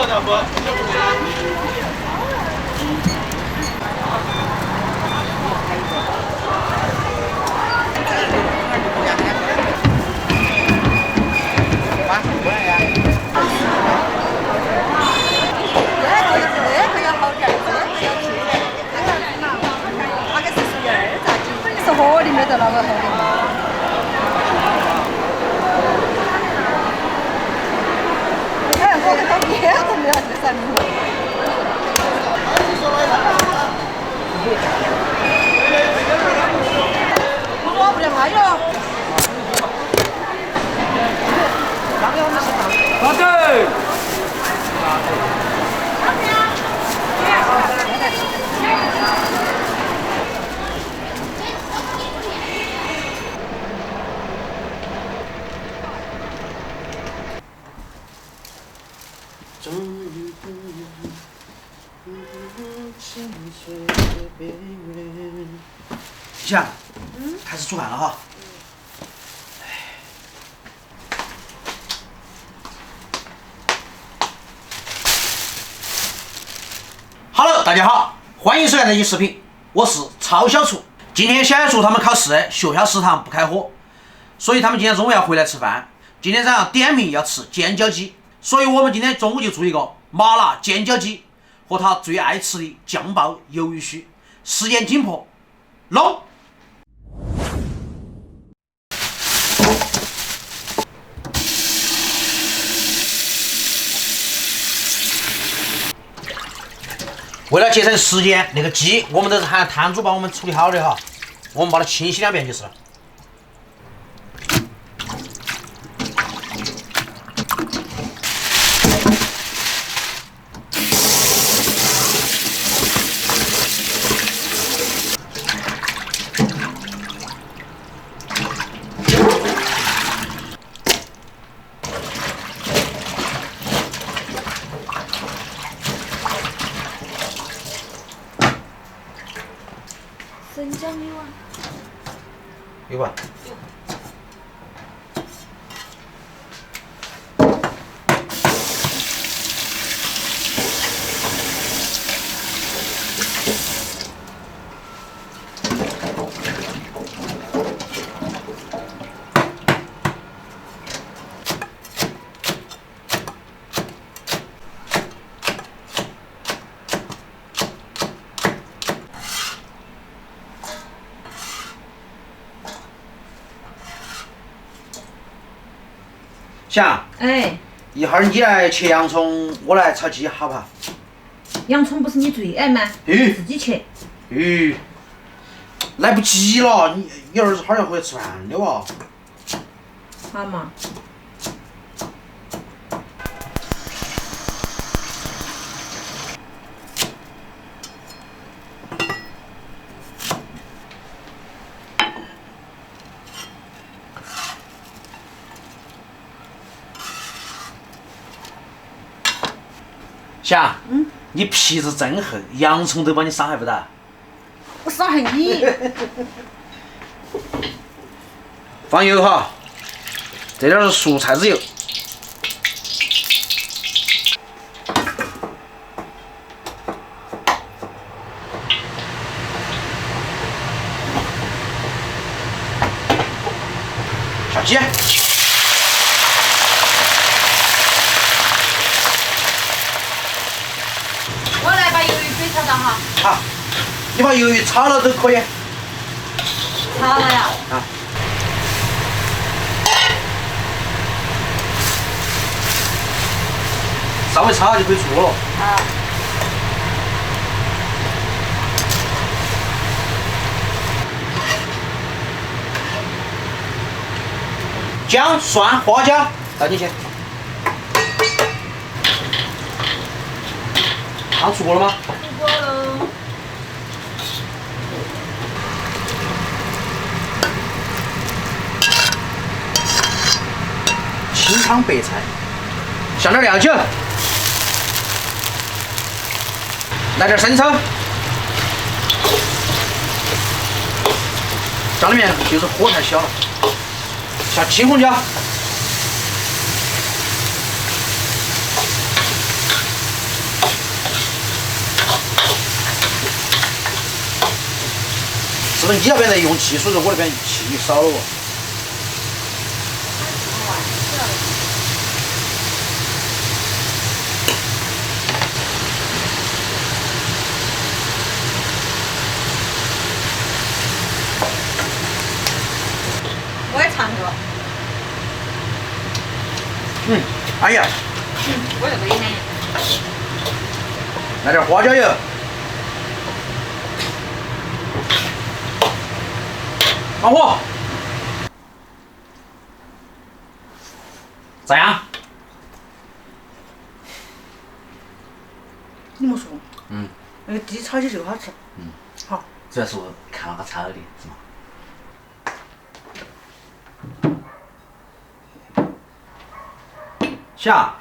是河里面的那个河里面。哎，我跟他面都没有这三米。我不得卖了。好的。终于不清水的边缘。行，开始煮饭了哈。Hello， 大家好，欢迎收看这期视频，我是超小厨。今天小小厨他们考试，学校食堂不开火，所以他们今天中午要回来吃饭。今天早上点名要吃尖椒鸡，所以我们今天中午就做一个麻辣尖椒鸡和他最爱吃的酱爆鱿鱼须。时间紧迫，弄！为了节省时间，那个鸡我们都是喊摊主帮我们处理好的哈，我们把它清洗2遍就是了。生姜有啊？有吧？霞，哎，一会儿你来切洋葱，我来炒鸡，好不好？洋葱不是你最爱吗？自己切。来不及了，你儿子哈儿要回来吃饭的哇。好嘛。霞，你皮子真厚，洋葱都把你伤害不到。我伤害你。放油哈，这点是蔬菜籽油。下鸡。我来把鱿鱼水炒到哈。好，你把鱿鱼炒了都可以。炒了呀。啊。稍微炒下就可以出了。啊。姜、蒜、花椒倒进去。汤出锅了吗？出锅喽。清汤白菜，下点料酒，来点生抽，这里面就是火太小了，下青红椒，不是你那边在用气，所以说我那边气少了哦。我也尝过，哎呀，我这个也呢。来点花椒油。老火，咋样？你没说。嗯。那个鸡炒起就好吃。好。主要是我看了个炒的，是吗？霞，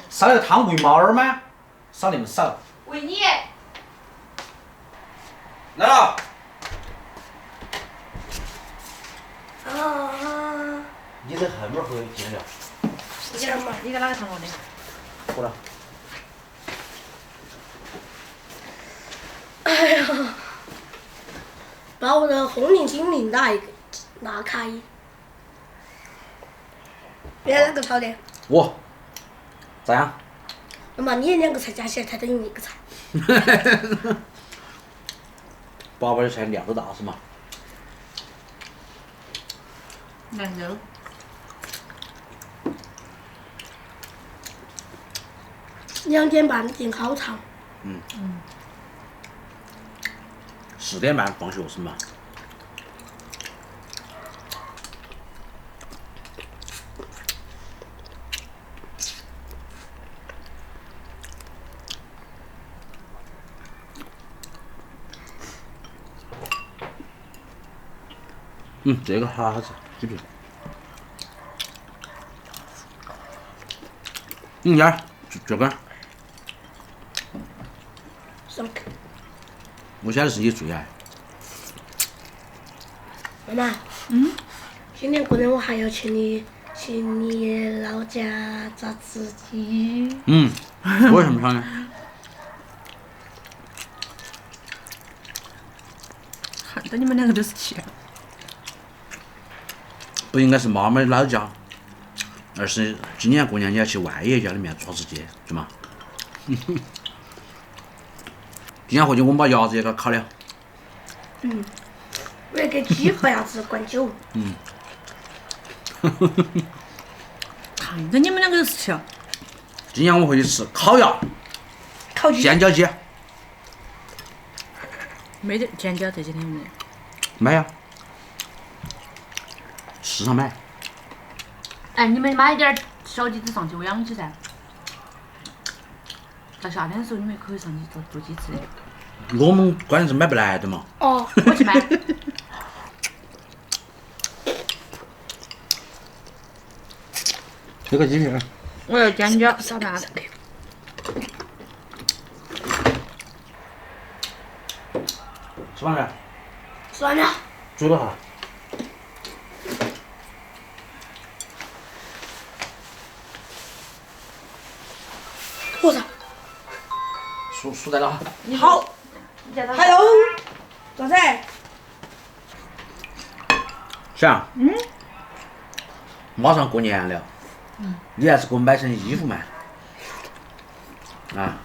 烧那个汤喂猫儿吗？烧那么少。喂你。来了。你这后面会进了。你在哪个汤锅的？过来。哎呀，把我的红领巾领带拿开。原来那个炒的。我。咋样？那么你2个菜加起来才等于1个菜。爸爸的菜量都大是嘛？羊肉。2点半进考场。4点半放学是嘛？这个好好吃，鸡皮。呀，这个，上课。我晓得是你最爱。妈妈。今年过年我还要请你老家炸子鸡。为什么想呢？看到你们2个都是气。不应该是妈妈的老家，而是今年过年你要去外爷家里面抓子鸡，对吗？今天回去我们把鸭子也给它烤了。我要给鸡和鸭子灌酒。看到你们2个都是气。今年我们回去吃烤鸭、烤鸡。尖椒鸡。没得尖椒这几天没。买呀，市场买。哎，你们买点儿小鸡子上去喂养起噻。到夏天的时候，你们可以上去做鸡吃的。我们关键是买不来的嘛。哦。我去买。这个鸡皮。我要尖椒少蛋。吃完了。算了。煮了哈。我操。输在了哈。好。Hello。咋子？想。马上过年了。你还是给我买身衣服嘛。啊。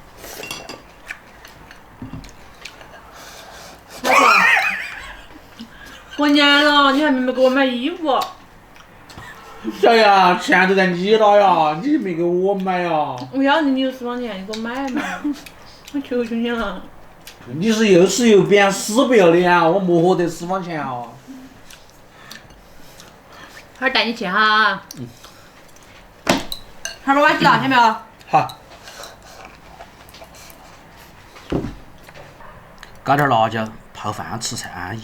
过年了，你还没给我买衣服。小杨，钱都在你那呀，你没给我买呀。我要你有私房钱，你给我买嘛！我求求你了。你是又吃又扁，死不要脸，我没获得私房钱啊。哈儿带你去哈。哈儿把碗洗了，听没有？好。搞点辣椒泡饭吃才安逸，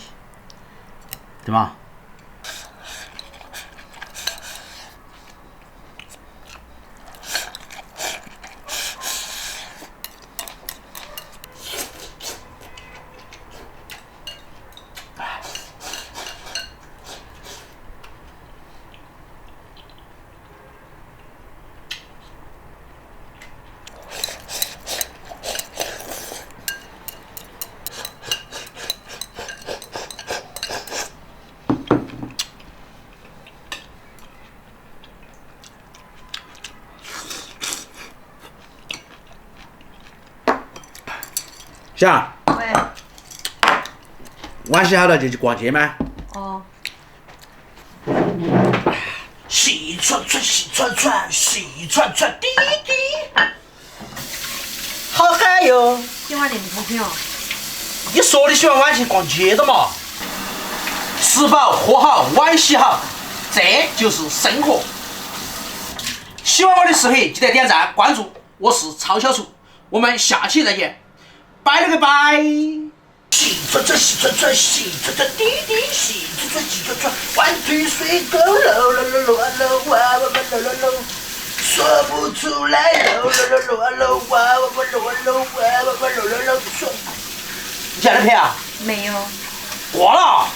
对吗？讲，喂，晚洗好了就去逛街吗？哦，细串串，细串串，细串串，滴滴，好嗨哟！喜欢那么多品哦。你说你喜欢晚去逛街的嘛？吃饱喝好，碗洗好，这就是生活。喜欢我的视频，记得点赞关注，我是超小厨，我们下期再见，拜了个拜。细串串，细串串，细串串，滴滴，细串串，细串串，碗腿水沟漏漏漏漏啊漏哇哇哇漏漏漏，说不出来漏漏漏漏啊漏哇哇哇漏啊漏哇哇哇漏漏漏，说。你现在拍啊？没有。挂了。